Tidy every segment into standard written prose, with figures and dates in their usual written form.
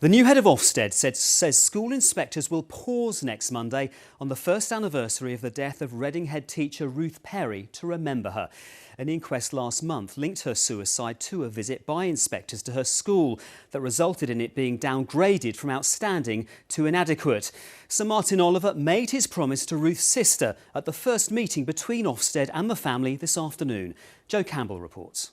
The new head of Ofsted says school inspectors will pause next Monday on the first anniversary of the death of Reading head teacher Ruth Perry to remember her. An inquest last month linked her suicide to a visit by inspectors to her school that resulted in it being downgraded from outstanding to inadequate. Sir Martin Oliver made his promise to Ruth's sister at the first meeting between Ofsted and the family this afternoon. Joe Campbell reports.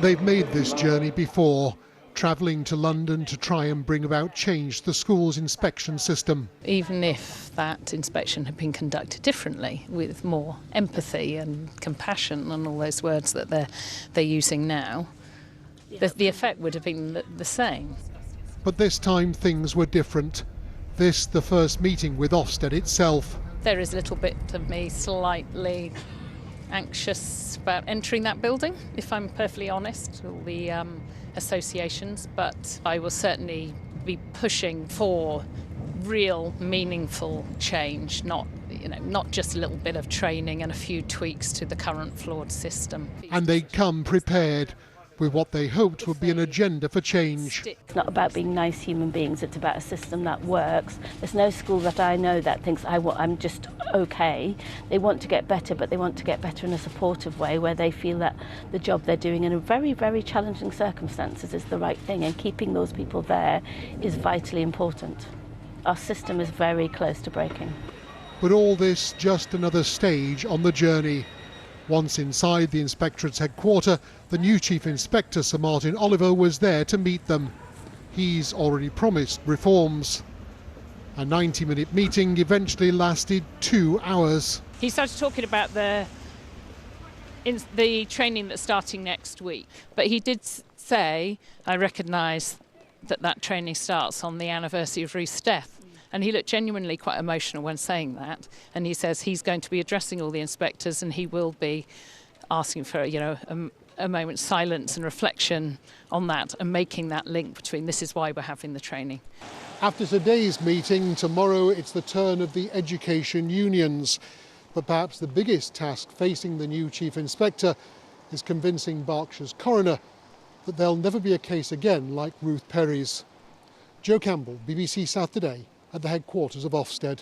They've made this journey before, travelling to London to try and bring about change to the school's inspection system. Even if that inspection had been conducted differently, with more empathy and compassion and all those words that they're using now, the effect would have been the same. But this time things were different. This, the first meeting with Ofsted itself. There is a little bit of me slightly anxious about entering that building, if I'm perfectly honest, all the associations, but I will certainly be pushing for real meaningful change, not just a little bit of training and a few tweaks to the current flawed system. And they come prepared with what they hoped would be an agenda for change. It's not about being nice human beings, it's about a system that works. There's no school that I know that thinks I'm just okay. They want to get better, but they want to get better in a supportive way where they feel that the job they're doing in a very, very challenging circumstances is the right thing, and keeping those people there is vitally important. Our system is very close to breaking. But all this just another stage on the journey. Once inside the inspectorate's headquarters, the new chief inspector, Sir Martin Oliver, was there to meet them. He's already promised reforms. A 90-minute meeting eventually lasted 2 hours. He started talking about the training that's starting next week, but he did say, I recognise that training starts on the anniversary of Ruth's death. And he looked genuinely quite emotional when saying that. And he says he's going to be addressing all the inspectors, and he will be asking for, a moment's silence and reflection on that, and making that link between this is why we're having the training. After today's meeting, tomorrow it's the turn of the education unions. But perhaps the biggest task facing the new chief inspector is convincing Berkshire's coroner that there'll never be a case again like Ruth Perry's. Joe Campbell, BBC South Today, at the headquarters of Ofsted.